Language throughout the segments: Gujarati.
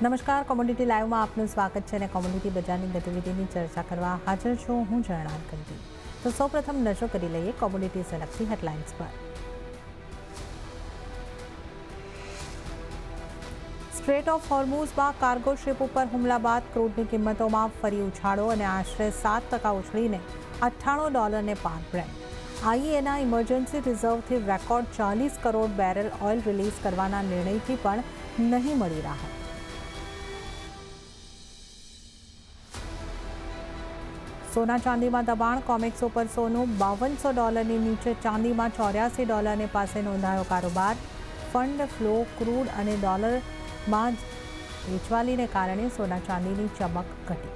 નમસ્કાર, કોમોડિટી લાઈવમાં આપનું સ્વાગત છે અને કોમોડિટી બજારની ગતિવિધિની ચર્ચા કરવા હાજર છું હું જર્નાલ કંટી। તો સૌપ્રથમ નજર કરી લઈએ કોમોડિટી से लगती हेडलाइंस पर। સ્ટ્રેટ ઓફ હોર્મુઝમાં કાર્ગો શિપ ઉપર હુમલા બાદ ક્રૂડની કિંમતોમાં ફરી ઉછાળો અને આશરે 7% ઉછળીને $98 પાર બ્રેન્ટ। આઈઈએના ઇમરજન્સી રિઝર્વથી record 40 crore barrel oil release કરવાના નિર્ણયથી પણ નહીં મળી રાહત। સોના ચાંદીમાં દબાણ, કોમેક્સ ઉપર સોનું $5200 નીચે, ચાંદીમાં $84 પાસે નોંધાયો કારોબાર। ફંડ ફ્લો ક્રૂડ અને ડોલરમાં વેચવાલીને કારણે સોના ચાંદીની ચમક ઘટી।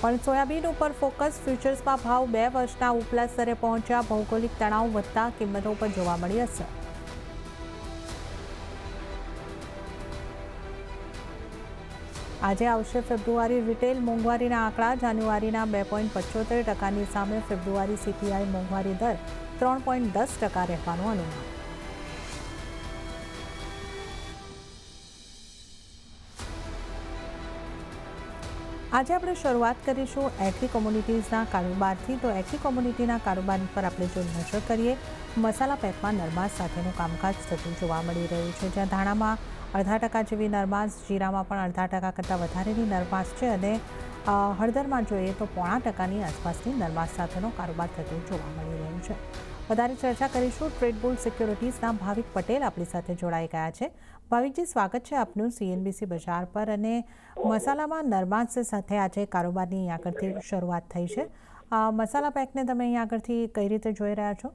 પણ સોયાબીન ઉપર ફોકસ, ફ્યુચર્સમાં ભાવ 2 વર્ષના ઉપલા સ્તરે પહોંચ્યા। ભૌગોલિક તણાવ વધતા કિંમતો પર જોવા મળી અસર। આજે આવશે ફેબ્રુઆરી રિટેલ મોંઘવારીના આંકડા। જાન્યુઆરીના 2.75% સામે ફેબ્રુઆરી સીપીઆઈ મોંઘવારી દર 3.10% રહેવાનું અનુમાન। આજે આપણે શરૂઆત કરીશું એગ્રી કોમોડિટીઝના કારોબારથી। તો એગ્રી કોમોડિટીના કારોબાર પર આપણે જો નજર કરીએ, મસાલા પેકમાં નરમાશ સાથેનું કામકાજ થતું જોવા મળી રહ્યું છે, જ્યાં ધાણામાં 0.5% જેવી નરમાશ, જીરામાં પણ 0.5% કરતાં વધારેની નરમાશ છે અને હળદરમાં જોઈએ તો 0.5%ની આસપાસની નરમાશ સાથેનો કારોબાર થતો જોવા મળી રહ્યો છે। વધારે ચર્ચા કરીશું। ટ્રેડબુલ સિક્યોરિટીઝના ભાવિક પટેલ આપણી સાથે જોડાઈ ગયા છે। ભાવિકજી, સ્વાગત છે આપનું સીએનબીસી બજાર પર। અને મસાલામાં નરમાશ સાથે આજે કારોબારની અહીં આગળથી શરૂઆત થઈ છે। મસાલા પેકને તમે અહીં આગળથી કઈ રીતે જોઈ રહ્યા છો?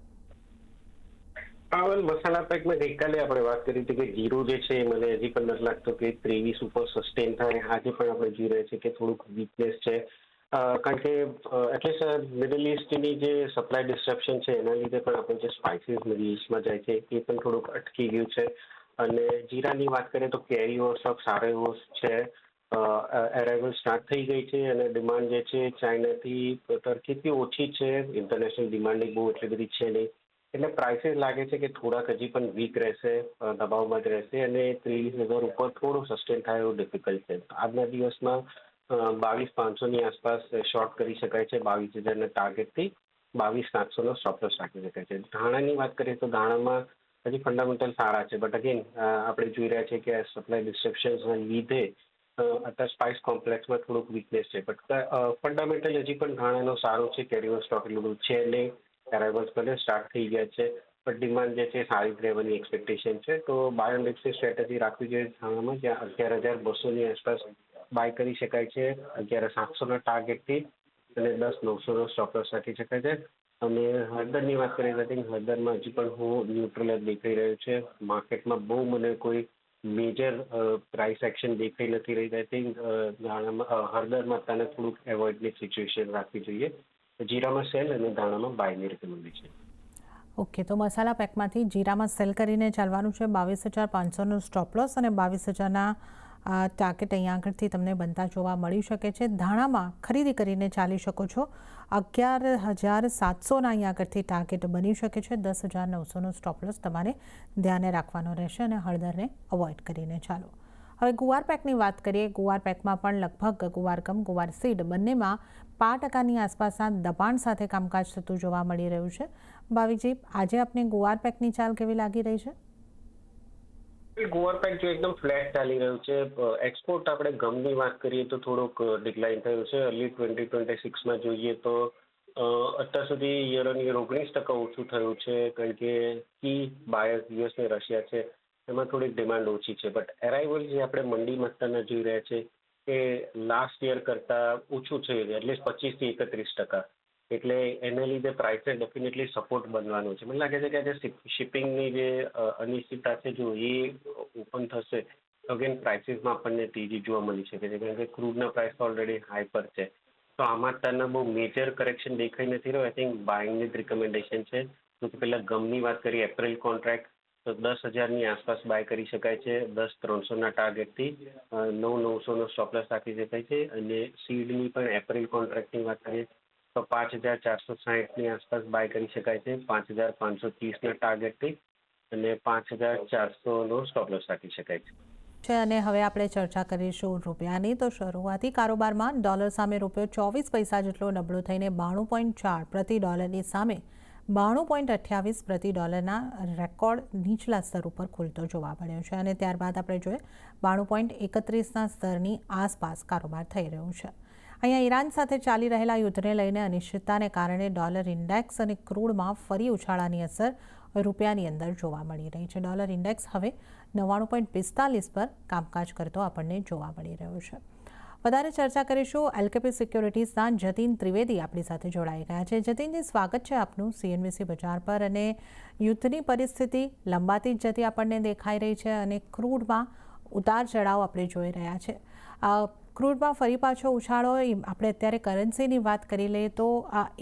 મસાલા પેકમાં ગઈકાલે આપણે વાત કરી હતી કે જીરું જે છે મને હજી પણ નથી લાગતું કે 23 ઉપર સસ્ટેન થાય। આજે પણ આપણે જોઈ રહ્યા છીએ કે થોડુંક વીકનેસ છે, કારણ કે એટલીસ્ટ મિડલ ઇસ્ટની જે સપ્લાય ડિસ્ટ્રપ્શન છે એના લીધે પણ આપણે જે સ્પાઇસીસ મિડલ ઇસ્ટમાં જાય છે એ પણ થોડુંક અટકી ગયું છે। અને જીરાની વાત કરીએ તો કેરી ઓવર સ્ટોક સારો એવો છે, અરાઇવલ સ્ટાર્ટ થઈ ગઈ છે અને ડિમાન્ડ જે છે ચાઇનાથી ટર્કીથી ઓછી છે। ઇન્ટરનેશનલ ડિમાન્ડ બહુ એટલી બધી છે નહીં, એટલે પ્રાઇસીસ લાગે છે કે થોડાક હજી પણ વીક રહેશે, દબાવમાં જ રહેશે અને 23,000 ઉપર થોડું સસ્ટેન થાય એવું ડિફિકલ્ટ છે। આજના દિવસમાં 22,500ની આસપાસ શોર્ટ કરી શકાય છે, 22,000ના ટાર્ગેટથી 22,700નો સ્ટોપ લોસ રાખી શકાય છે। ધાણાની વાત કરીએ તો ધાણામાં હજી ફંડામેન્ટલ સારા છે, બટ અગેન આપણે જોઈ રહ્યા છીએ કે સપ્લાય ડિસ્ટ્રપ્શન્સના લીધે અત્યારે સ્પાઇસ કોમ્પ્લેક્સમાં થોડુંક વીકનેસ છે, બટ ફંડામેન્ટલ હજી પણ ધાણાનો સારો છે। કેરીનો સ્ટોક એટલું બધું છે નહીં, અરાઇવલ્સ પણ સ્ટાર્ટ થઈ ગયા છે, પણ ડિમાન્ડ જે છે સારી રહેવાની એક્સપેક્ટેશન છે। તો બાય એન્ડ ડિપ્સની સ્ટ્રેટેજી રાખવી જોઈએ ધાણામાં, જ્યાં 11,200ની આસપાસ બાય કરી શકાય છે 11,700ના ટાર્ગેટથી અને 10,900નો સ્ટોપ લોસ રાખી શકાય છે। અને હળદરની વાત કરીએ તો આઈ થિંક હળદરમાં હજી પણ હું ન્યુટ્રલ જ દેખાઈ રહ્યું છે। માર્કેટમાં બહુ મને કોઈ મેજર પ્રાઇસ એક્શન દેખાઈ નથી રહી। આઈ થિંક હળદરમાં તને થોડુંક એવોઇડની સિચ્યુએશન રાખવી જોઈએ। જીરામાં સેલ અને ધાણામાં બાયની રિકમેન્ડેશન। ઓકે, તો મસાલા પેકમાંથી જીરામાં સેલ કરીને ચાલવાનું છે। 22,500નો સ્ટોપ લોસ અને 22,000ના ટાર્ગેટ અહીંયા આગળથી તમને બનતા જોવા મળી શકે છે। ધાણામાં ખરીદી કરીને ચાલી શકો છો। 11,700ના અહીંયા આગળથી ટાર્ગેટ બની શકે છે। 10,900નો સ્ટોપ લોસ તમારે ધ્યાને રાખવાનો રહેશે અને હળદરને અવોઇડ કરીને ચાલો। હવે ગુવાર પેકની વાત કરીએ। ગુવાર પેકમાં પણ લગભગ ગુવાર ગમ, ગુવાર સીડ બંનેમાં 5%ની આસપાસના દબાણ સાથે કામકાજ થતું જોવા મળી રહ્યું છે। ભાવિકજી, આજે આપને ગુવાર પેકની ચાલ કેવી લાગી રહી છે? ગુવાર પેક જો એકદમ ફ્લેટ ચાલી રહ્યું છે। એક્સપોર્ટ આપણે ગમની વાત કરીએ તો થોડુંક ડિક્લાઇન થયું છે। અર્લી 2026માં જોઈએ તો અત્યાર સુધી યર ઓન યર 19% ઓછું થયું છે, કારણ કે કી બાયર્સ યુએસ અને રશિયા છે એમાં થોડીક ડિમાન્ડ ઓછી છે, બટ અરાઇવલ જે આપણે મંડીમાં અત્યારના જોઈ રહ્યા છે એ લાસ્ટ યર કરતાં ઓછું છે, એટલીસ્ટ 25થી 31%। એટલે એના લીધે પ્રાઇસને ડેફિનેટલી સપોર્ટ બનવાનું છે। મને લાગે છે કે આજે શિપિંગની જે અનિશ્ચિતતા છે જો એ ઓપન થશે તો અગેન પ્રાઇસીસમાં આપણને તેજી જોવા મળી શકે છે, કારણ કે ક્રૂડના પ્રાઇસ તો ઓલરેડી હાઈ પર છે। તો આમાં અત્યારના બહુ મેજર કરેક્શન દેખાઈ નથી રહ્યો। આઈ થિંક બાઇંગની જ રિકમેન્ડેશન છે। તો પહેલાં ગમની વાત કરીએ, એપ્રિલ કોન્ટ્રાક્ટ તો 10,000ની આસપાસ બાય કરી શકાય છે 10,300ના ટાર્ગેટથી, 9,900નો સ્ટોપ લોસ રાખી શકાય છે। અને સીડની પણ એપ્રિલ કોન્ટ્રાક્ટની વાત કરીએ તો 5,460ની આસપાસ બાય કરી શકાય છે 5,530ના ટાર્ગેટથી, અને 5,400નો સ્ટોપ લોસ રાખી શકાય છે. અને હવે આપણે ચર્ચા કરીશું રૂપિયાની. તો શરૂઆતી કારોબારમાં ડોલર સામે રૂપિયો 24 પૈસા જેટલો નબળો થઈને 92.4 પ્રતિ ડોલરની સામે 92.28 પ્રતિ ડોલરના રેકોર્ડ નીચલા સ્તર ઉપર ખુલતો જોવા મળ્યો છે. અને ત્યારબાદ આપણે જોઈએ 92.31ના સ્તરની આસપાસ કારોબાર થઈ રહ્યો છે. અહીંયા ઈરાન સાથે ચાલી રહેલા યુદ્ધને લઈને અનિશ્ચિતતાને કારણે ડોલર ઇન્ડેક્સ અને ક્રૂડમાં ફરી ઉછાળાની અસર રૂપિયાની અંદર જોવા મળી રહી છે. ડોલર ઇન્ડેક્સ હવે 99.45 પર કામકાજ કરતો આપણને જોવા મળી રહ્યો છે. વધારે ચર્ચા કરીશું. એલકેપી સિક્યોરિટીઝના જતીન ત્રિવેદી આપણી સાથે જોડાઈ ગયા છે. જતીનજી, સ્વાગત છે આપનું સીએનબીસી બજાર પર. અને યુદ્ધની પરિસ્થિતિ લંબાતી જ જતી આપણને દેખાઈ રહી છે અને ક્રૂડમાં ઉતાર ચઢાવ આપણે જોઈ રહ્યા છે. ક્રૂડમાં ફરી પાછો ઉછાળો, આપણે અત્યારે કરન્સીની વાત કરી લઈએ તો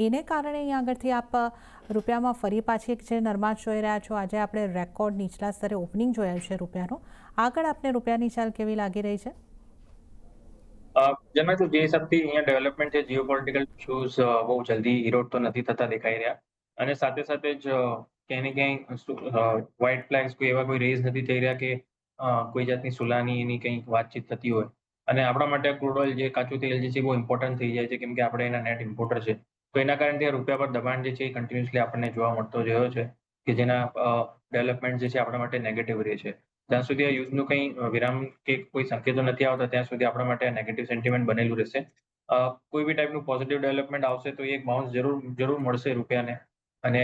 એને કારણે અહીં આગળથી આપ રૂપિયામાં ફરી પાછી એક જે નરમાશ જોઈ રહ્યા છો. આજે આપણે રેકોર્ડ નીચલા સ્તરે ઓપનિંગ જોયા છે રૂપિયાનો. આગળ આપને રૂપિયાની ચાલ કેવી લાગી રહી છે? જેમાં જે હિસાબથી અહીંયા ડેવલપમેન્ટ છે, જીઓપોલિટિકલ ઇશ્યુઝ બહુ જલ્દી ઇરોડ તો નથી થતા દેખાઈ રહ્યા. અને સાથે સાથે જ ક્યાંય ને ક્યાંય વ્હાઇટ ફ્લેગ્સ કોઈ રેઝ નથી થઈ રહ્યા કે કોઈ જાતની સુલાની એની કંઈક વાતચીત થતી હોય. અને આપણા માટે ક્રૂડ ઓઇલ જે કાચું તેલ જે છે બહુ ઇમ્પોર્ટન્ટ થઈ જાય છે, કેમ કે આપણે એના નેટ ઇમ્પોર્ટર છે. તો એના કારણે રૂપિયા પર દબાણ જે છે એ કન્ટિન્યુઅસલી આપણને જોવા મળતો રહ્યો છે, કે જેના ડેવલપમેન્ટ જે છે આપણા માટે નેગેટિવ રહે છે. જ્યાં સુધી આ યુઝનું કંઈ વિરામ કે કોઈ સંકેતો નથી આવતા ત્યાં સુધી આપણા માટે નેગેટિવ સેન્ટિમેન્ટ બનેલું રહેશે. કોઈ બી ટાઈપનું પોઝિટિવ ડેવલપમેન્ટ આવશે તો એક બાઉન્સ જરૂર મળશે રૂપિયાને. અને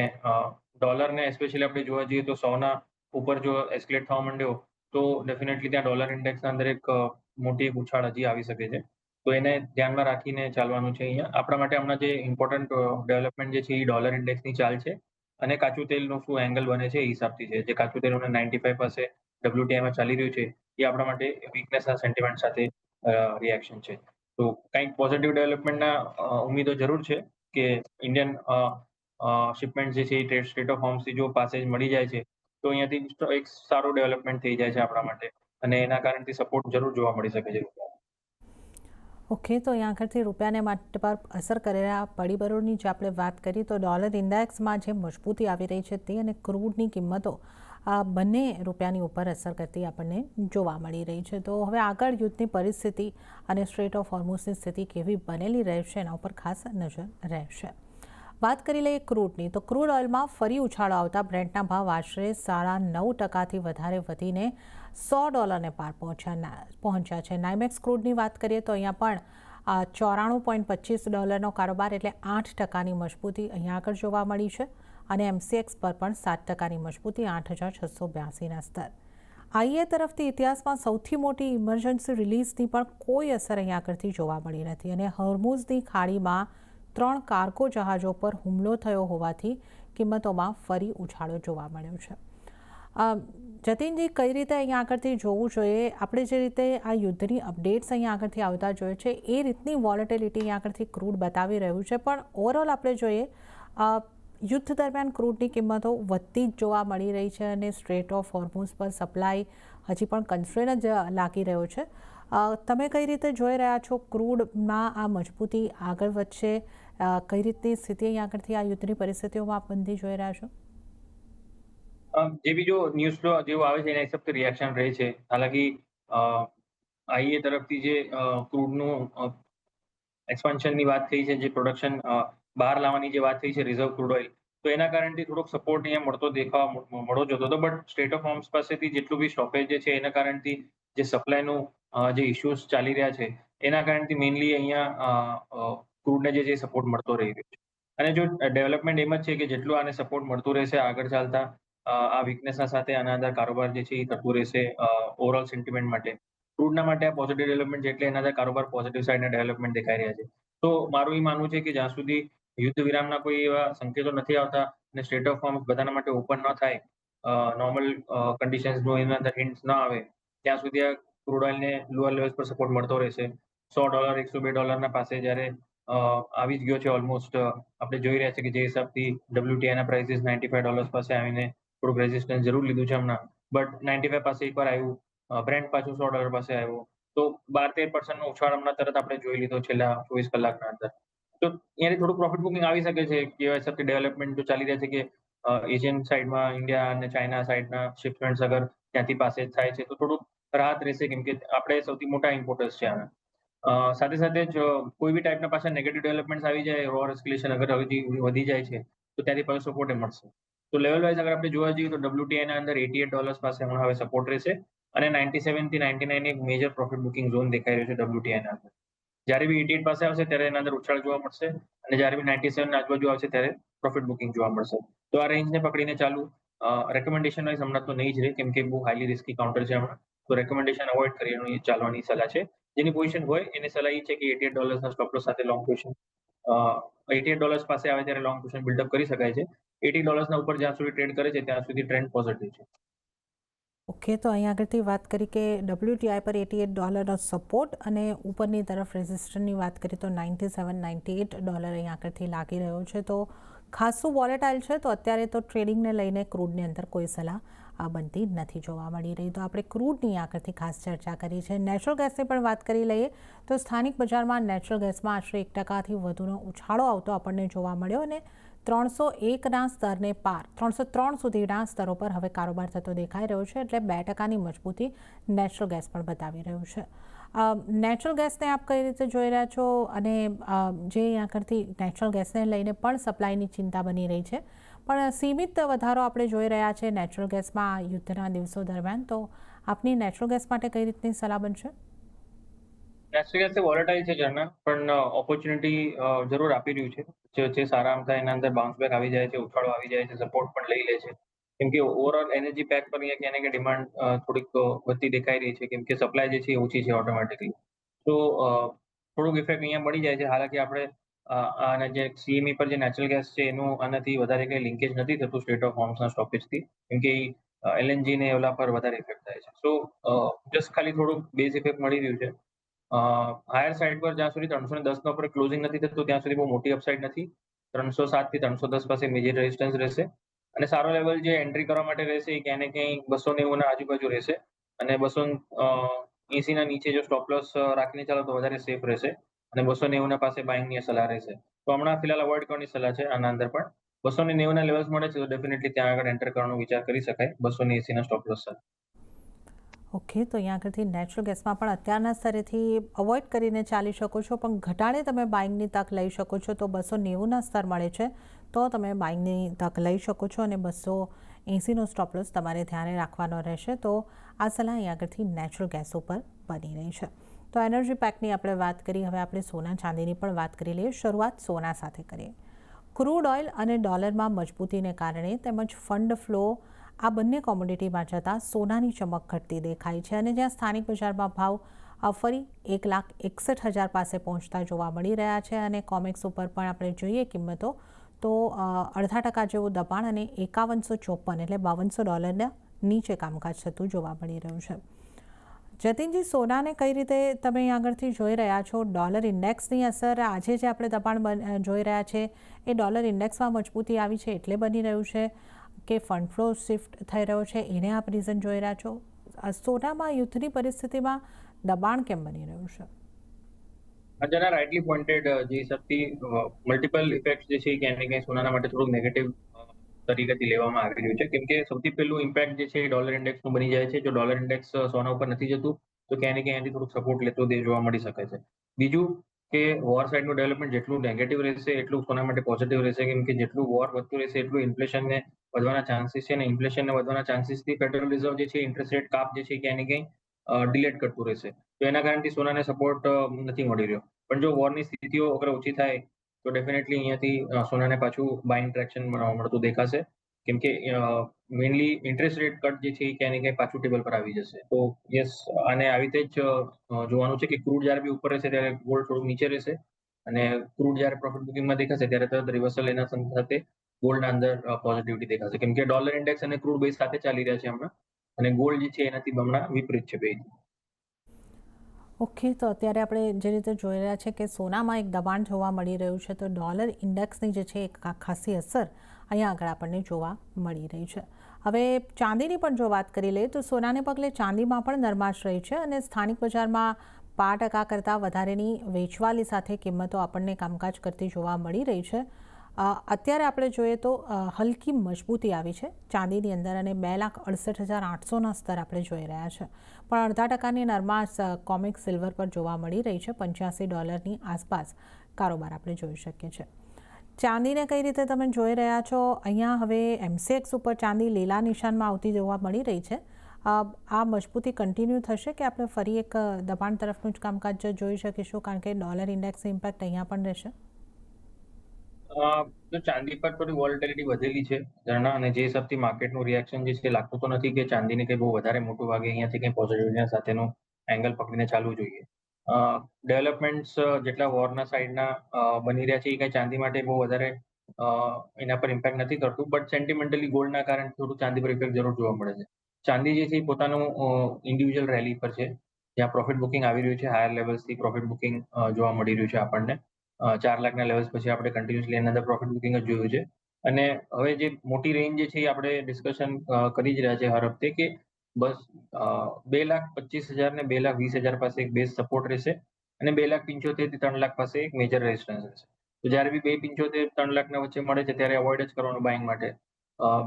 ડોલરને સ્પેશિયલી આપણે જોવા જઈએ તો 100ના ઉપર જો એસ્કેલેટ થવા માંડ્યો તો ડેફિનેટલી ત્યાં ડોલર ઇન્ડેક્સના અંદર એક મોટી ઉછાળ હજી આવી શકે છે. તો એને ધ્યાનમાં રાખીને ચાલવાનું છે. અહીંયા આપણા માટે હમણાં જે ઇમ્પોર્ટન્ટ ડેવલપમેન્ટ જે છે એ ડોલર ઇન્ડેક્સની ચાલ છે અને કાચું તેલનું શું એંગલ બને છે એ હિસાબથી છે. જે કાચું તેલ 95 પાસે WTIમાં ચાલી રહ્યું છે એ આપણા માટે વીકનેસના સેન્ટિમેન્ટ સાથે રિએક્શન છે. તો કંઈક પોઝિટિવ ડેવલપમેન્ટના ઉમેદો જરૂર છે કે ઇન્ડિયન શિપમેન્ટ જે છે એ સ્ટેટ ઓફ હોર્મઝથી જો પાસેજ મળી જાય છે તો અહીંયાથી એક સારું ડેવલપમેન્ટ થઈ જાય છે આપણા માટે. અને એના કારણથી સપોર્ટ જરૂર જોવા મળી શકે છે. ઓકે, તો અહીંયા આગળથી રૂપિયાને માટે પર અસર કરેલા પરિબળોની જે આપણે વાત કરી તો ડોલર ઇન્ડેક્સમાં જે મજબૂતી આવી રહી છે તે અને ક્રૂડની કિંમતો બંને રૂપિયાની ઉપર અસર કરતી આપણને જોવા મળી રહી છે. તો હવે આગળ યુદ્ધની પરિસ્થિતિ અને સ્ટ્રેટ ઓફ હોર્મુઝની સ્થિતિ કેવી બનેલી રહેશે એના ઉપર ખાસ નજર રહેશે. વાત કરી લઈએ ક્રૂડની. તો ક્રૂડ ઓઇલમાં ફરી ઉછાળો આવતા બ્રેન્ટના ભાવ આશરે 9.5% વધારે વધીને $100 પાર પહોંચ્યા છે. નાઇમેક્સ ક્રૂડની વાત કરીએ તો અહીંયા પણ $94.25નો કારોબાર, એટલે 8%ની મજબૂતી અહીંયા આગળ જોવા મળી છે. અને MCX પર પણ 7%ની મજબૂતી, 8,682ના સ્તર. આઈએ તરફથી ઇતિહાસમાં સૌથી મોટી ઇમરજન્સી રિલીઝની પણ કોઈ અસર અહીંયા આગળથી જોવા મળી નથી. અને હોર્મુઝની ખાડીમાં 3 કાર્ગો જહાજો પર હુમલો થયો હોવાથી કિંમતોમાં ફરી ઉછાળો જોવા મળ્યો છે. જતીનજી, કઈ રીતે અહીંયા આગળથી જોવું જોઈએ? આપણે જે રીતે આ યુદ્ધની અપડેટ્સ અહીંયા આગળથી આવતા જોઈએ છે એ રીતની વોલેટિલિટી અહીંયા આગળથી ક્રૂડ બતાવી રહ્યું છે, પણ ઓવરઓલ આપણે જોઈએ યુદ્ધ દરમિયાન ક્રૂડની કિંમતો વધતી જ જોવા મળી રહી છે અને સ્ટ્રેટ ઓફ હોર્મુઝ પર સપ્લાય હજી પણ કન્સ્ટ્રેન જ લાગી રહ્યો છે. તમે કઈ રીતે જોઈ રહ્યા છો ક્રૂડમાં આ મજબૂતી આગળ વધશે? કઈ રીતની સ્થિતિ અહીંયા આગળથી આ યુદ્ધની પરિસ્થિતિઓમાં આપ બંધી જોઈ રહ્યા છો? જે બી જો ન્યૂઝ ફ્લો જેવું આવે છે એના હિસાબથી રિએક્શન રહે છે. હાલાકી આઈએ તરફથી જે ક્રૂડનું એક્સપાન્શનની વાત થઈ છે, જે પ્રોડક્શન બહાર લાવવાની જે વાત થઈ છે રિઝર્વ ક્રૂડ ઓઇલ, તો એના કારણથી થોડોક સપોર્ટ અહીંયા મળતો જતો હતો. બટ સ્ટેટ ઓફ હોર્મઝ પાસેથી જેટલું બી સ્ટોપેજ જે છે એના કારણથી જે સપ્લાયનું જે ઇશ્યુઝ ચાલી રહ્યા છે એના કારણથી મેઇનલી અહીંયા ક્રૂડને જે છે સપોર્ટ મળતો રહી રહ્યો છે. અને જો ડેવલપમેન્ટ એમ જ છે કે જેટલું આને સપોર્ટ મળતું રહેશે આગળ ચાલતા આ વીકનેસના સાથે આના અંદર કારોબાર જે છે એ થતું રહેશે ઓવરઓલ સેન્ટિમેન્ટ માટે. ક્રૂડના માટે આ પોઝિટિવ ડેવલપમેન્ટ છે એટલે એના અંદર કારોબાર પોઝિટિવ સાઇડના ડેવલપમેન્ટ દેખાઈ રહ્યા છે. તો મારું એ માનવું છે કે જ્યાં સુધી યુદ્ધ વિરામના કોઈ એવા સંકેતો નથી આવતા અને સ્ટેટ ઓફ હોર્મઝ બધાના માટે ઓપન ન થાય, નોર્મલ કન્ડિશન્સનો એના અંદર હિન્ટ્સ ન આવે, ત્યાં સુધી આ ક્રૂડ ઓઇલને લોઅર લેવલ્સ પર સપોર્ટ મળતો રહેશે. $100, $102 પાસે જ્યારે આવી જ ગયો છે ઓલમોસ્ટ. આપણે જોઈ રહ્યા છીએ કે જે હિસાબથી WTIના પ્રાઇસીસ $95 પાસે આવીને થોડુંક રેઝિસ્ટન્સ જરૂર લીધું છે હમણાં. બટ 95 પાસે એકવાર આવ્યું, બ્રેન્ટ પાછું $100 પાસે આવ્યું. તો 12-13%નો ઉછાળ હમણાં તરત આપણે જોઈ લીધો છેલ્લા 24 કલાકના અંદર. તો અહીંયાથી થોડું પ્રોફિટ બુકિંગ આવી શકે છે. કેવા હિસાબથી ડેવલપમેન્ટ જો ચાલી રહ્યા છે કે એશિયન સાઈડમાં ઇન્ડિયા અને ચાઇના સાઈડના શિપમેન્ટ્સ અગર ત્યાંથી પાસે થાય છે તો થોડુંક રાહત રહેશે, કેમ કે આપણે સૌથી મોટા ઇમ્પોર્ટર્સ છે આના. સાથે સાથે જ કોઈ બી ટાઈપના પાછા નેગેટિવ ડેવલપમેન્ટ્સ આવી જાય, વોર એસ્કેલેશન અગર હજી વધી જાય છે તો ત્યાંથી પાછું સપોર્ટ મળશે. તો લેવલ વાઇઝ અગર આપણે જોવા જઈએ તો WTI ના અંદર $88 પાસે હમણાં હવે સપોર્ટ રહેશે અને 97 થી 99 એક મેજર પ્રોફિટ બુકિંગ ઝોન દેખાઈ રહ્યો છે WTI ના અંદર. જ્યારે બી 88 પાસે આવશે ત્યારે એના અંદર ઉછાળ જોવા મળશે અને જ્યારે બી 97 ના આજુબાજુ આવશે ત્યારે પ્રોફિટ બુકિંગ જોવા મળશે. તો આ રેન્જને પકડીને ચાલુ. રેકમેન્ડેશન વાઇઝ હમણાં તો નહીં જ રહે, કેમ કે બહુ હાઈલી રિસ્કી કાઉન્ટર છે હમણાં. તો રેકમેન્ડેશન અવોઇડ કરીને ચાલવાની સલાહ છે. જેની પોઝિશન હોય એની સલાહ એ છે કે $88 ના સ્ટોપ લોસ સાથે લોંગ પોઝિશન $88 પાસે આવે ત્યારે લોંગ પોઝિશન બિલ્ડઅપ કરી શકાય છે. $80 ના ઉપર જ્યાં સુધી ટ્રેડ કરે છે ત્યાં સુધી ટ્રેન્ડ પોઝિટિવ છે. ઓકે, તો અહીં આગળથી વાત કરી કે WTI પર $88નો સપોર્ટ અને ઉપરની તરફ રેઝિસ્ટન્સની વાત કરીએ તો $97-98 અહીં આગળથી લાગી રહ્યો છે. તો ખાસું વોલેટાઇલ છે, તો અત્યારે તો ટ્રેડિંગને લઈને ક્રૂડની અંદર કોઈ સલાહ બનતી નથી જોવા મળી રહી. તો આપણે ક્રૂડની આગળથી ખાસ ચર્ચા કરી છે. નેચરલ ગેસની પણ વાત કરી લઈએ તો સ્થાનિક બજારમાં નેચરલ ગેસમાં આશરે 1%થી વધુનો ઉછાળો આવતો આપણને જોવા મળ્યો અને 301ના સ્તરને પાર 303 સુધીના સ્તરો પર હવે કારોબાર થતો દેખાઈ રહ્યો છે. એટલે 2%ની મજબૂતી નેચરલ ગેસ પણ બતાવી રહ્યું છે. નેચરલ ગેસને આપ કઈ રીતે જોઈ રહ્યા છો અને જે આગળથી નેચરલ ગેસને લઈને પણ સપ્લાયની ચિંતા બની રહી છે, પણ સીમિત વધારો આપણે જોઈ રહ્યા છે નેચરલ ગેસમાં યુદ્ધના દિવસો દરમિયાન, તો આપની નેચરલ ગેસ માટે કઈ રીતની સલાહ બનશે? નેચરલ ગેસ વોલેટાઇલ છે ઝરના, પણ ઓપોર્ચ્યુનિટી જરૂર આપી રહ્યું છે. જે સારા આમ થાય એના અંદર બાઉન્સ બેક આવી જાય છે, ઉછાળો આવી જાય છે, સપોર્ટ પણ લઈ લે છે. કેમ કે ઓવરઓલ એનર્જી પેક પર અહીંયા ક્યાં ને ક્યાં ડિમાન્ડ થોડીક વધતી દેખાઈ રહી છે, કેમ કે સપ્લાય જે છે એ ઓછી છે ઓટોમેટિકલી. તો થોડુંક ઇફેક્ટ અહીંયા મળી જાય છે. હાલાકી આપણે આના જે CME પર જે નેચરલ ગેસ છે એનું આનાથી વધારે કંઈ લિંકેજ નથી થતું સ્ટેટ ઓફ હોર્મ્સના સ્ટોપેજથી, કેમ કે LNG ને ઓલા પર વધારે ઇફેક્ટ થાય છે. સો જસ્ટ ખાલી થોડુંક બેઝ ઇફેક્ટ મળી રહ્યું છે. હાયર સાઇડ પર જ્યાં સુધી 310 ઉપર ક્લોઝિંગ નથી થતું ત્યાં સુધી બહુ મોટી અપસાઇડ નથી. 307 થી 310 પાસે મેજર રેઝિસ્ટન્સ રહેશે અને સારો લેવલ જે એન્ટ્રી કરવા માટે રહેશે એ ક્યાંય ને ક્યાંય 290 ના આજુબાજુ રહેશે અને 280 ના નીચે જો સ્ટોપ લોસ રાખીને ચાલો તો વધારે સેફ રહેશે અને 290 ના પાસે બાઇંગની સલાહ રહેશે. તો હમણાં ફિલહાલ અવોઇડ કરવાની સલાહ છે આના અંદર પણ. 290 ના લેવલ્સ મળે છે તો ડેફિનેટલી ત્યાં આગળ એન્ટર કરવાનો વિચાર કરી શકાય 280 ના સ્ટોપ લોસ સાથે. ઓકે, તો અહીંયા આગળથી નેચરલ ગેસમાં પણ અત્યારના સ્તરેથી અવોઇડ કરીને ચાલી શકો છો, પણ ઘટાડે તમે બાઇંગની તક લઈ શકો છો. તો 290ના સ્તર મળે છે તો તમે બાઇંગની તક લઈ શકો છો અને 280નો સ્ટોપ લોસ તમારે ધ્યાને રાખવાનો રહેશે. તો આ સલાહ અહીં આગળથી નેચરલ ગેસ ઉપર બની રહી છે. તો એનર્જી પેકની આપણે વાત કરી, હવે આપણે સોના ચાંદીની પણ વાત કરી લઈએ. શરૂઆત સોના સાથે કરીએ. ક્રૂડ ઓઇલ અને ડોલરમાં મજબૂતીને કારણે તેમજ ફંડ ફ્લો આ બંને કોમોડિટીમાં જતાં સોનાની ચમક ઘટતી દેખાય છે અને જ્યાં સ્થાનિક બજારમાં ભાવ ફરી 1,61,000 પાસે પહોંચતા જોવા મળી રહ્યા છે અને કોમેક્સ ઉપર પણ આપણે જોઈએ કિંમતો તો 0.5% જેવું દબાણ અને $5154 એટલે $52 નીચે કામકાજ થતું જોવા મળી રહ્યું છે. જતીનજી, સોનાને કઈ રીતે તમે આગળથી જોઈ રહ્યા છો? ડોલર ઇન્ડેક્સની અસર આજે જે આપણે દબાણ જોઈ રહ્યા છે એ ડોલર ઇન્ડેક્સમાં મજબૂતી આવી છે એટલે બની રહ્યું છે કે ફંડ ફ્લો શિફ્ટ થઈ રહ્યો છે, એને આપ રીઝન જોઈ રહ્યા છો? સોનામાં યુદ્ધની પરિસ્થિતિમાં દબાણ કેમ બની રહ્યું છે? જેના રાઇટલી પોઇન્ટેડ જે હિસાબથી મલ્ટિપલ ઇફેક્ટ જે છે ક્યાંય ને ક્યાંય સોનાના માટે થોડુંક નેગેટિવ તરીકેથી લેવામાં આવી રહ્યું છે, કેમ કે સૌથી પહેલું ઇમ્પેક્ટ જે છે એ ડોલર ઇન્ડેક્સનું બની જાય છે. જો ડોલર ઇન્ડેક્સ સોના ઉપર નથી જતું તો ક્યાંય ને ક્યાંય થોડુંક સપોર્ટ લેતો જોવા મળી શકે છે. બીજું કે વોર સાઇડનું ડેવલપમેન્ટ જેટલું નેગેટિવ રહેશે એટલું સોના માટે પોઝિટિવ રહેશે, કેમ કે જેટલું વોર વધતું રહેશે એટલું ઇન્ફ્લેશનને વધવાના ચાન્સીસ છે અને ઇન્ફ્લેશનને વધવાના ચાન્સીસથી ફેડરલ રિઝર્વ જે છે ઇન્ટરેસ્ટ રેટ કાપ જે છે ક્યાંય ને ક્યાંય ડિલેટ કરતું રહેશે. તો એના કારણથી સોનાને સપોર્ટ નથી મળી રહ્યો. પણ જો વોરની સ્થિતિઓ અગર ઓછી થાય તો ડેફિનેટલી અહીંયાથી સોનાને પાછું બાઇંગ ટ્રેક્શન મળતું દેખાશે, કેમ કે મેઇનલી ઇન્ટરેસ્ટ રેટ કટ જે છે એ ક્યાંય ને ક્યાંય પાછું ટેબલ પર આવી જશે. તો યસ, આને આવી રીતે જ જોવાનું છે કે ક્રૂડ જ્યારે બી ઉપર રહેશે ત્યારે ગોલ્ડ થોડુંક નીચે રહેશે અને ક્રૂડ જ્યારે પ્રોફિટ બુકિંગમાં દેખાશે ત્યારે તરત રિવર્સલ એના સાથે ગોલ્ડના અંદર પોઝિટિવિટી દેખાશે, કેમ કે ડોલર ઇન્ડેક્સ અને ક્રૂડ બેઝ સાથે ચાલી રહ્યા છે હમણાં અને ગોલ્ડ જે છે એનાથી હમણાં વિપરીત છે બે. ઓકે, તો અત્યારે આપણે જે રીતે જોઈ રહ્યા છે કે સોનામાં એક દબાણ જોવા મળી રહ્યું છે, તો ડોલર ઇન્ડેક્સની જે છે એક ખાસી અસર અહીંયા આગળ આપણને જોવા મળી રહી છે. હવે ચાંદીની પણ જો વાત કરી લઈએ તો સોનાને પગલે ચાંદીમાં પણ નરમાશ રહી છે અને સ્થાનિક બજારમાં 5% કરતાં વધારેની વેચવાલી સાથે કિંમતો આપણને કામકાજ કરતી જોવા મળી રહી છે. અત્યારે આપણે જોઈએ તો હલકી મજબૂતી આવી છે ચાંદીની અંદર અને 2,68,800ના સ્તર આપણે જોઈ રહ્યા છે, પણ અડધા ટકાની નરમાશ કોમિક સિલ્વર પર જોવા મળી રહી છે. $85 આસપાસ કારોબાર આપણે જોઈ શકીએ છીએ. ચાંદીને કઈ રીતે તમે જોઈ રહ્યા છો? અહીંયા હવે MCX ઉપર ચાંદી લીલા નિશાનમાં આવતી જોવા મળી રહી છે. આ મજબૂતી કન્ટિન્યુ થશે કે આપણે ફરી એક દબાણ તરફનું જ કામકાજ જોઈ શકીશું, કારણ કે ડોલર ઇન્ડેક્સનું ઇમ્પેક્ટ અહીંયા પણ રહેશે? તો ચાંદી પર થોડી વોલેટિલિટી વધેલી છે ઝરણા, અને જે હિસાબથી માર્કેટનું રિએક્શન જે છે, લાગતું તો નથી કે ચાંદીને કંઈ બહુ વધારે મોટું વાગે અહીંયાથી કંઈ પોઝિટિવ સાથેનું એંગલ પકડીને ચાલવું જોઈએ. ડેવલપમેન્ટ્સ જેટલા વોરના સાઈડના બની રહ્યા છે એ કંઈ ચાંદી માટે બહુ વધારે એના પર ઇમ્પેક્ટ નથી કરતું, બટ સેન્ટિમેન્ટલી ગોલ્ડના કારણે થોડું ચાંદી પર ઇફેક્ટ જરૂર જોવા મળે છે. ચાંદી જે છે એ પોતાનું ઇન્ડિવિજ્યુઅલ રેલી પર છે, જ્યાં પ્રોફિટ બુકિંગ આવી રહ્યું છે. હાયર લેવલ્સથી પ્રોફિટ બુકિંગ જોવા મળી રહ્યું છે આપણને. 4 લાખના લેવલ્સ પછી આપણે કન્ટિન્યુઅસલી એની અંદર પ્રોફિટ બુકિંગ જ જોયું છે. અને હવે જે મોટી રેન્જ જે છે એ આપણે ડિસ્કશન કરી જ રહ્યા છે હર હપ્તે, કે બસ 2,25,000 ને 2,20,000 પાસે એક બેઝ સપોર્ટ રહેશે, અને 2,75,000 થી 3 લાખ પાસે એક મેજર રેઝિસ્ટન્સ રહેશે. તો જ્યારે બી 2,75,000 3 લાખના વચ્ચે મળે છે ત્યારે અવોઇડ જ કરવાનું બાઇંગ માટે.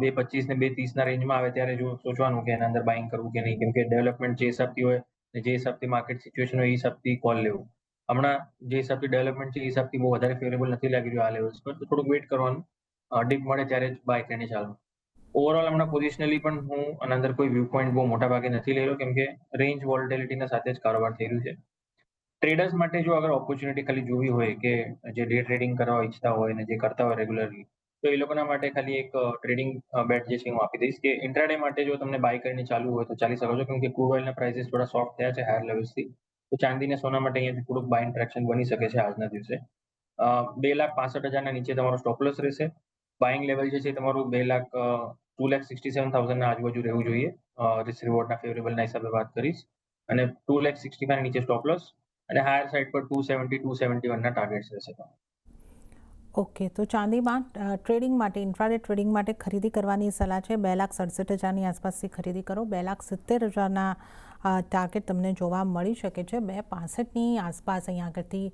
2,25 ને 2,30ના રેન્જમાં આવે ત્યારે જો સોચવાનું કે એના અંદર બાઇંગ કરવું કે નહીં, કેમ કે ડેવલપમેન્ટ જે હિસાબથી હોય, જે હિસાબથી માર્કેટ સિચ્યુએશન હોય એ હિસાબથી કોલ લેવું. હમણાં જે હિસાબથી ડેવલપમેન્ટ છે એ હિસાબથી બહુ વધારે ફેવરેબલ નથી લાગી રહ્યું આ લેવલ્સ પર, તો થોડુંક વેઇટ કરવાનું. ડીપ મળે ત્યારે જ બાય કરીને ચાલવું. ઓવરઓલ હમણાં પોઝિશનલી પણ હું આના અંદર કોઈ વ્યૂ પોઈન્ટ બહુ મોટા ભાગે નથી લઈ રહ્યો, કેમ કે રેન્જ વોલેટિલિટીના સાથે જ કારોબાર થઈ રહ્યું છે. ટ્રેડર્સ માટે જો અગર ઓપોર્ચ્યુનિટી ખાલી જોવી હોય, કે જે ડે ટ્રેડિંગ કરવા ઈચ્છતા હોય અને જે કરતા હોય રેગ્યુલરલી, તો એ લોકોના માટે ખાલી એક ટ્રેડિંગ બેટ જે છે હું આપી દઈશ, કે ઇન્ટ્રાડે માટે જો તમને બાય કરીને ચાલવું હોય તો ચાલી શકો છો, કેમ કે ક્રૂડ ઓઇલના પ્રાઇસીસ થોડા સોફ્ટ થયા છે હાયર લેવલ્સથી. તો ચાંદી ને સોના માટે અહીંયાથી થોડુંક બાઇંગ ટ્રેક્શન બની શકે છે આજના દિવસે. 2,65,000ના નીચે તમારો સ્ટોપ લોસ રહેશે. બાઇંગ લેવલ જે છે તમારું 2,67,000ના આજુબાજુ રહેવું જોઈએ. રિસ્ક રિવોર્ડના ફેવરેબલના હિસાબે વાત કરીશ. અને 2,65,000 નીચે સ્ટોપ લોસ, અને હાયર સાઇડ પર 270-271ના ટાર્ગેટ્સ રહેશે. ઓકે, તો ચાંદીમાં ટ્રેડિંગ માટે, ઇન્ટ્રાડે ટ્રેડિંગ માટે ખરીદી કરવાની સલાહ છે. 2,67,000ની આસપાસથી ખરીદી કરો. 2,70,000ના ટાર્ગેટ તમને જોવા મળી શકે છે. 2,65,000ની આસપાસ અહીંયા આગળથી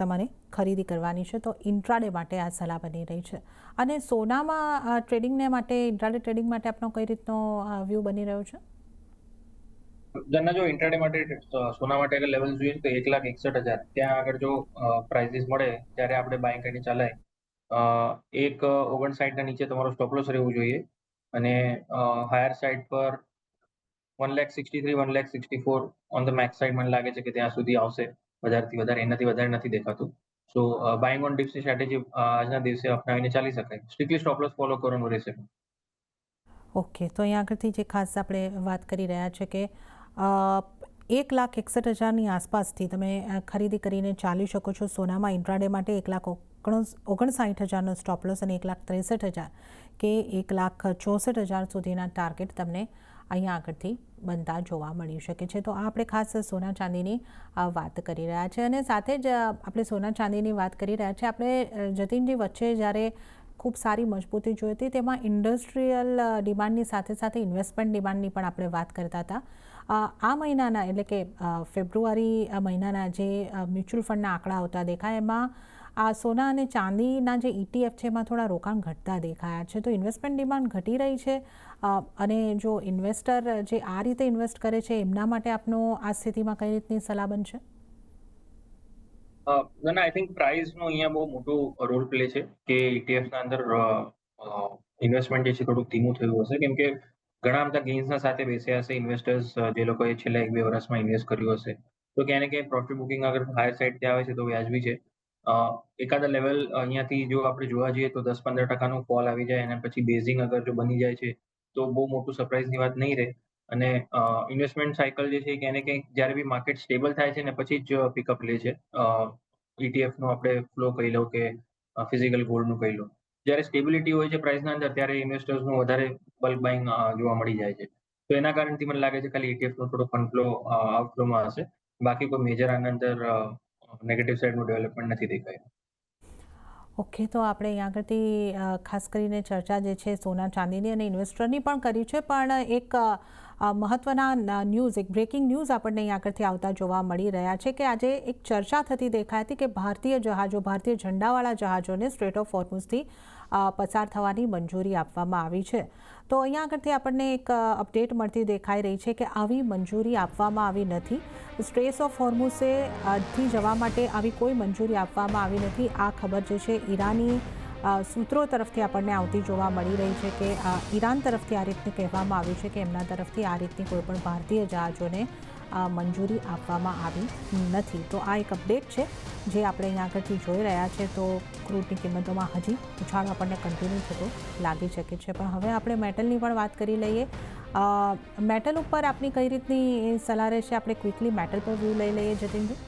તમારે ખરીદી કરવાની છે. તો ઇન્ટ્રાડે માટે આ સલાહ બની રહી છે. અને સોનામાં ટ્રેડિંગને માટે, ઇન્ટ્રાડે ટ્રેડિંગ માટે આપનો કઈ રીતનો વ્યૂ બની રહ્યો છે? જો ઇન્ટ્રાડે માટે સોના માટે અગર લેવલ જોઈએ તો 1,61,000 ત્યાં આગળ જો પ્રાઇસીસ મળે ત્યારે આપણે બાય કરીને ચાલાય. 1,59ના નીચે તમારો સ્ટોપ લોસ રહેવું જોઈએ, અને હાયર સાઇડ પર 1,63,000 1,64,000 ઓન ધ મેક્સ સાઇડ મને લાગે છે કે ત્યાં સુધી આવશે. વધારેથી વધારે, એનાથી વધારે નથી દેખાતું. સો બાઇંગ ઓન ડિપ્સની સ્ટ્રેટેજી આજના દિવસે અપનાવીને ચાલી શકાય. સ્ટ્રિક્ટલી સ્ટોપ લોસ ફોલો કરવાનું રહેશે. ઓકે, તો અહીંયા આગળથી જે ખાસ આપણે વાત કરી રહ્યા છે કે 1,61,000ની આસપાસથી તમે ખરીદી કરીને ચાલી શકો છો. સોનામાં ઇન્ટ્રાડે માટે 1,59,000નો સ્ટોપ લોસ અને 1,63,000 કે 1,64,000 સુધીના ટાર્ગેટ તમને અહીંયા આગળથી બનતા જોવા મળી શકે છે. તો આ આપણે ખાસ સોના ચાંદીની વાત કરી રહ્યા છે, અને સાથે જ આપણે સોના ચાંદીની વાત કરી રહ્યા છે. આપણે જતીનજી વચ્ચે જ્યારે ખૂબ સારી મજબૂતી જોઈ હતી, તેમાં ઇન્ડસ્ટ્રીયલ ડિમાન્ડની સાથે સાથે ઇન્વેસ્ટમેન્ટ ડિમાન્ડની પણ આપણે વાત કરતા હતા. આ મહિનાના, એટલે કે ફેબ્રુઆરી મહિનાના જે મ્યુચ્યુઅલ ફંડના આંકડા આવતા દેખાય, એમાં આ સોના અને ચાંદીના જે ETF છે એમાં થોડા રોકાણ ઘટતા દેખાયા છે. તો ઇન્વેસ્ટમેન્ટ ડિમાન્ડ ઘટી રહી છે, અને જો ઇન્વેસ્ટર જે આ રીતે ઇન્વેસ્ટ કરે છે એમના માટે આપનો આ સ્થિતિમાં કઈ રીતની સલાહ બનશે? આઈ થિંક પ્રાઇસનો અહીંયા બહુ મોટો રોલ પ્લે છે, કે ETFના અંદર ઇન્વેસ્ટમેન્ટ જે છે થોડુંક ધીમું થયું હશે, કેમ કે ઘણા બધા ગેઇન્સના સાથે બેસ્યા હશે ઇન્વેસ્ટર્સ, જે લોકોએ છેલ્લા 1-2 વર્ષમાં ઇન્વેસ્ટ કર્યું હશે. તો ક્યાંય ને ક્યાંય પ્રોફિટ બુકિંગ અગર હાયર સાઇડથી આવે છે તો વ્યાજબી છે. એકાદા લેવલ અહીંયાથી જો આપણે જોવા જઈએ તો 10-15% ફોલ આવી જાય, અને પછી બેઝિંગ અગર જો બની જાય છે તો બહુ મોટું સરપ્રાઇઝની વાત નહીં રહે. અને ઇન્વેસ્ટમેન્ટ સાયકલ જે છે ક્યાંય ને ક્યાંક જ્યારે બી માર્કેટ સ્ટેબલ થાય છે ને પછી જ પિકઅપ લે છે. ETFનો આપણે ફ્લો કહી લો કે ફિઝિકલ ગોલ્ડનું કહી લો. જ્યારે સ્ટેબિલિટી હોય છે પ્રાઇસના અંદર ત્યારે ઇન્વેસ્ટર્સનું વધારે બલ્ક બાઇંગ જોવા મળી જાય છે. તો એના કારણથી મને લાગે છે ખાલી ETFનો થોડો ફંડ ફ્લો આઉટફ્લોમાં હશે. બાકી કોઈ મેજર આના અંદર નેગેટિવ સાઇડનું ડેવલપમેન્ટ નથી દેખાય. ઓકે, તો આપણે અહીં આગળથી ખાસ કરીને ચર્ચા જે છે સોના ચાંદીની અને ઇન્વેસ્ટરની પણ કરી છે, પણ એક મહત્ત્વના ન્યૂઝ, એક બ્રેકિંગ ન્યૂઝ આપણને અહીં આગળથી આવતા જોવા મળી રહ્યા છે કે આજે એક ચર્ચા થતી દેખાઈ હતી કે ભારતીય ઝંડાવાળા જહાજોને સ્ટ્રેટ ઓફ હોર્મુઝથી પસાર થવાની મંજૂરી આપવામાં આવી છે. તો અહીંયા આગળથી આપણને એક અપડેટ મળતી દેખાઈ રહી છે કે આવી મંજૂરી આપવામાં આવી નથી. સ્ટ્રેટ ઓફ હોર્મુઝે થી જવા માટે આવી કોઈ મંજૂરી આપવામાં આવી નથી. આ ખબર જે છે ઈરાની સૂત્રો તરફથી આપણને આવતી જોવા મળી રહી છે કે ઈરાન તરફથી આ રીતનું કહેવામાં આવ્યું છે કે એમના તરફથી આ રીતની કોઈ પણ ભારતીય જહાજોને મંજૂરી આપવામાં આવી નથી. તો આ એક અપડેટ છે જે આપણે અહીંયા આગળથી જોઈ રહ્યા છે. તો ક્રૂડની કિંમતોમાં હજી ઉછાળો આપણને કન્ટિન્યુ થતો લાગી શકે છે. પણ હવે આપણે મેટલની પણ વાત કરી લઈએ. મેટલ ઉપર આપની કઈ રીતની સલાહ રહેશે? આપણે ક્વિકલી મેટલ પર વ્યૂ લઈ લઈએ જતીનજી.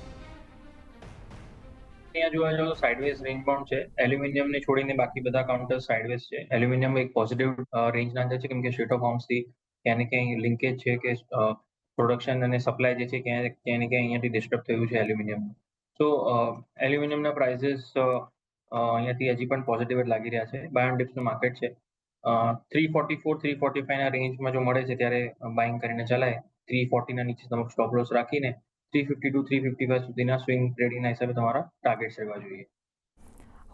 અહીંયા જોવા જાવ તો સાઇડવેઝ રેન્જ બાઉન્ડ છે. એલ્યુમિનિયમને છોડીને બાકી બધા કાઉન્ટર્સ સાઇડવેઝ છે. એલ્યુમિનિયમ એક પોઝિટિવ રેન્જના અંદર છે કેમ કે સ્ટ્રેટ ઓફ હોર્મુઝથી ક્યાંય ને ક્યાંય લિંકેજ છે કે પ્રોડક્શન અને સપ્લાય જે છે ક્યાંય ને ક્યાંય અહીંયાથી ડિસ્ટર્બ થયું છે એલ્યુમિનિયમનું. સો એલ્યુમિનિયમના પ્રાઇઝીસ અહીંયાથી હજી પણ પોઝિટિવ જ લાગી રહ્યા છે. બાય ઓન ડિપ્સનું માર્કેટ છે. 344 345ના રેન્જમાં જો મળે છે ત્યારે બાઇંગ કરીને ચલાય. 340ના નીચે તમે સ્ટોપ લોસ રાખીને 352 355 સુધીના સ્વિંગ ટ્રેડિંગના હિસાબે તમારા ટાર્ગેટ્સ રહેવા જોઈએ.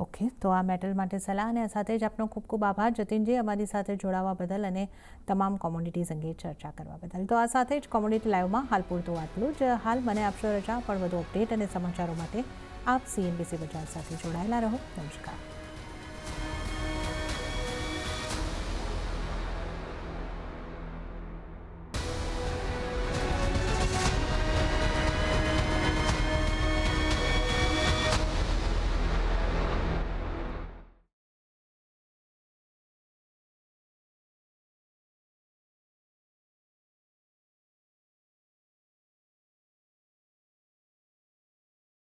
ઓકે, તો આ મેટલ માટે સલાહ અને સાથે જ આપનો ખૂબ ખૂબ આભાર જતીનજી, અમારી સાથે જોડાવા બદલ અને તમામ કોમોડિટીઝ અંગે ચર્ચા કરવા બદલ. તો આ સાથે જ કોમોડિટી લાઈવમાં હાલ પૂરતું આટલું જ. હાલ મને આપશો રજા, પણ વધુ અપડેટ અને સમાચારો માટે આપ CNBC બજાર સાથે જોડાયેલા રહો. નમસ્કાર.